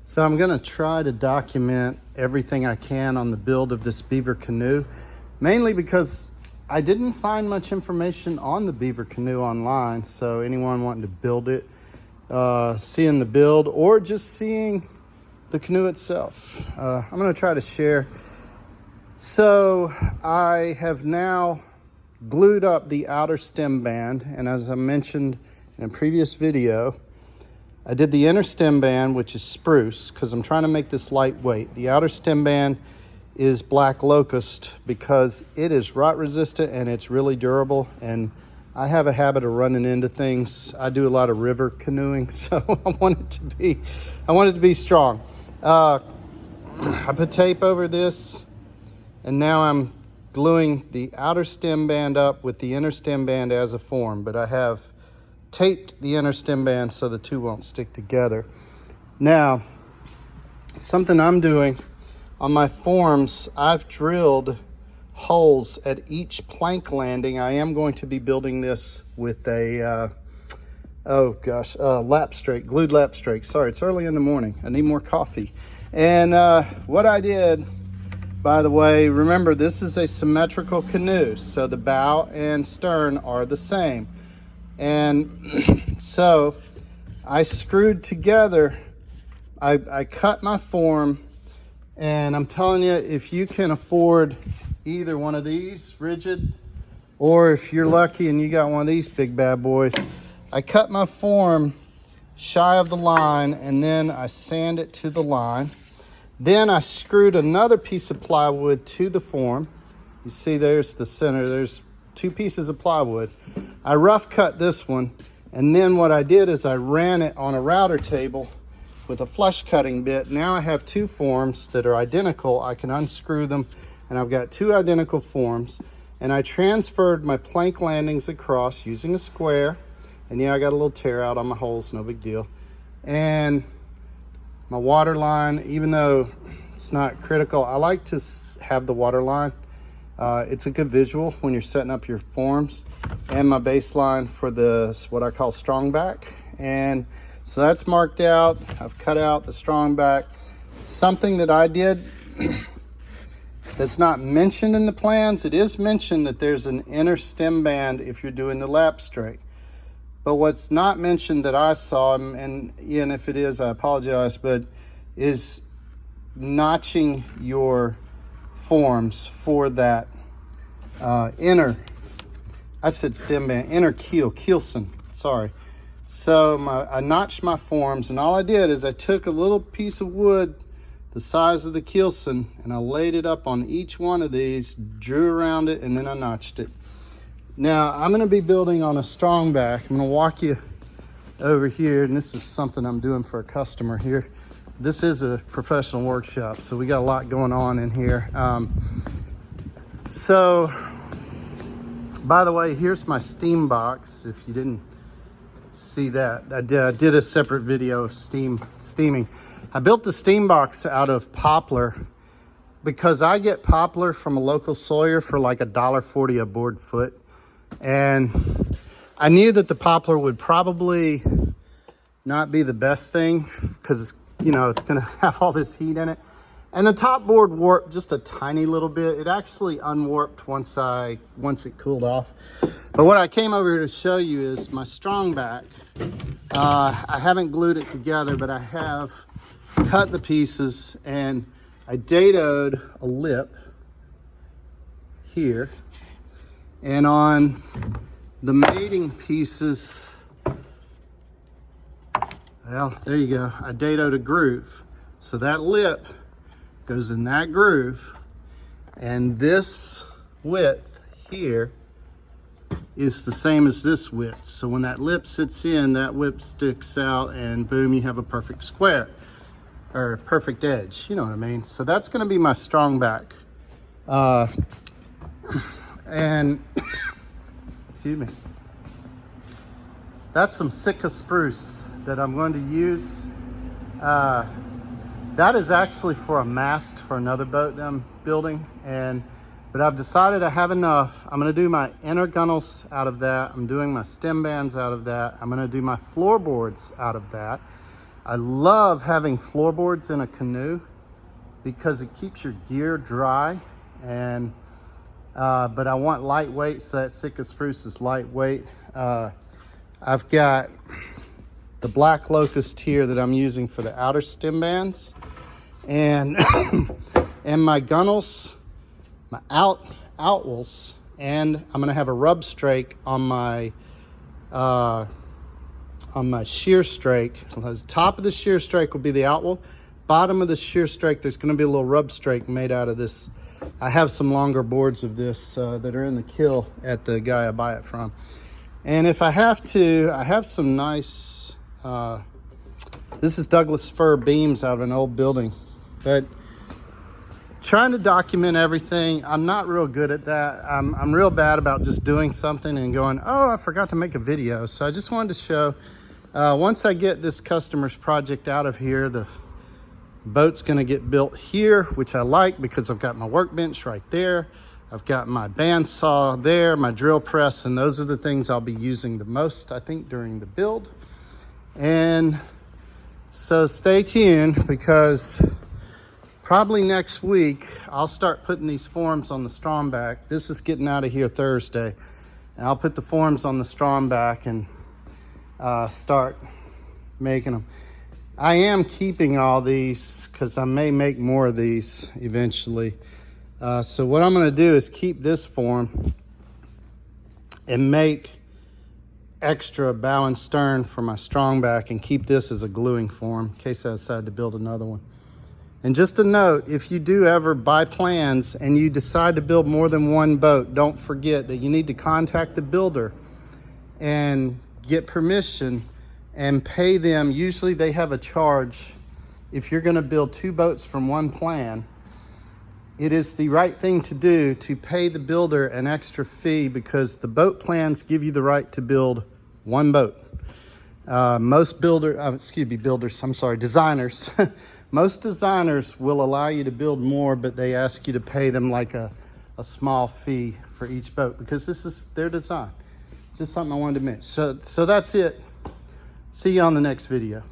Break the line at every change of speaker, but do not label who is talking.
So I'm gonna try to document everything I can on the build of this beaver canoe, mainly because I didn't find much information on the beaver canoe online. So anyone wanting to build it, seeing the build or just seeing the canoe itself, I'm gonna try to share. So I have now glued up the outer stem band, and as I mentioned in a previous video, I did the inner stem band, which is spruce, because I'm trying to make this lightweight. The outer stem band is black locust because it is rot resistant and it's really durable. And I have a habit of running into things. I do a lot of river canoeing, so I want it to be strong. I put tape over this, and now I'm gluing the outer stem band up with the inner stem band as a form, but I have taped the inner stem band so the two won't stick together. Now, something I'm doing on my forms, I've drilled holes at each plank landing. I am going to be building this with a lap strake, glued lap strake. Sorry, it's early in the morning. I need more coffee. And what I did, by the way, remember this is a symmetrical canoe, so the bow and stern are the same. And so I screwed together, I cut my form, and I'm telling you, if you can afford either one of these rigid, or if you're lucky and you got one of these big bad boys, I cut my form shy of the line, and then I sand it to the line. Then I screwed another piece of plywood to the form. You see there's the center, there's two pieces of plywood. I rough cut this one, and then what I did is I ran it on a router table with a flush cutting bit. Now I have two forms that are identical. I can unscrew them, and I've got two identical forms. And I transferred my plank landings across using a square. And yeah, I got a little tear out on my holes, no big deal. And my water line, even though it's not critical, I like to have the water line. It's a good visual when you're setting up your forms. And my baseline for this, what I call Strongback. And so that's marked out. I've cut out the Strongback. Something that I did that's not mentioned in the plans, it is mentioned that there's an inner stem band if you're doing the lap strake. But what's not mentioned that I saw, and Ian, if it is, I apologize, but is notching your forms for that inner, I said stem band, inner keelson, sorry. So I notched my forms, and all I did is I took a little piece of wood the size of the keelson, and I laid it up on each one of these, drew around it, and then I notched it. Now I'm going to be building on a Strongback. I'm going to walk you over here, and this is something I'm doing for a customer here. This is a professional workshop, so we got a lot going on in here. So by the way, here's my steam box. If you didn't see that, I did a separate video of steaming. I built the steam box out of poplar because I get poplar from a local sawyer for like $1.40 a board foot. And I knew that the poplar would probably not be the best thing because, you know, it's going to have all this heat in it. And the top board warped just a tiny little bit. It actually unwarped once it cooled off. But what I came over here to show you is my Strongback. I haven't glued it together, but I have cut the pieces, and I dadoed a lip here. And on the mating pieces, well, there you go. I dadoed a groove. So that lip goes in that groove, and this width here is the same as this width. So when that lip sits in, that lip sticks out, and boom, you have a perfect square, or a perfect edge, you know what I mean? So that's gonna be my Strongback. And excuse me, that's some Sitka spruce that I'm going to use. That is actually for a mast for another boat that I'm building, but I've decided I have enough. I'm going to do my inner gunnels out of that. I'm doing my stem bands out of that. I'm going to do my floorboards out of that. I love having floorboards in a canoe because it keeps your gear dry, and but I want lightweight, so that Sitka spruce is lightweight. I've got the black locust here that I'm using for the outer stem bands, and and my gunnels, my outwells, and I'm gonna have a rub strake on my shear strake. So the top of the shear strake will be the outwell. Bottom of the shear strake, there's gonna be a little rub strake made out of this. I have some longer boards of this that are in the kill at the guy I buy it from. And if I have to, I have some nice, this is Douglas fir beams out of an old building. But trying to document everything, I'm not real good at that. I'm real bad about just doing something and going, oh, I forgot to make a video. So I just wanted to show, once I get this customer's project out of here, the boat's gonna get built here, which I like because I've got my workbench right there. I've got my bandsaw there, my drill press, and those are the things I'll be using the most, I think, during the build. And so stay tuned, because probably next week, I'll start putting these forms on the Strongback. This is getting out of here Thursday. And I'll put the forms on the Strongback and start making them. I am keeping all these because I may make more of these eventually. So what I'm gonna do is keep this form and make extra bow and stern for my Strongback, and keep this as a gluing form in case I decide to build another one. And just a note, if you do ever buy plans and you decide to build more than one boat, don't forget that you need to contact the builder and get permission and pay them. Usually they have a charge. If you're gonna build 2 boats from one plan, it is the right thing to do to pay the builder an extra fee, because the boat plans give you the right to build 1 boat. Most designers. Most designers will allow you to build more, but they ask you to pay them like a small fee for each boat, because this is their design. Just something I wanted to mention. So that's it. See you on the next video.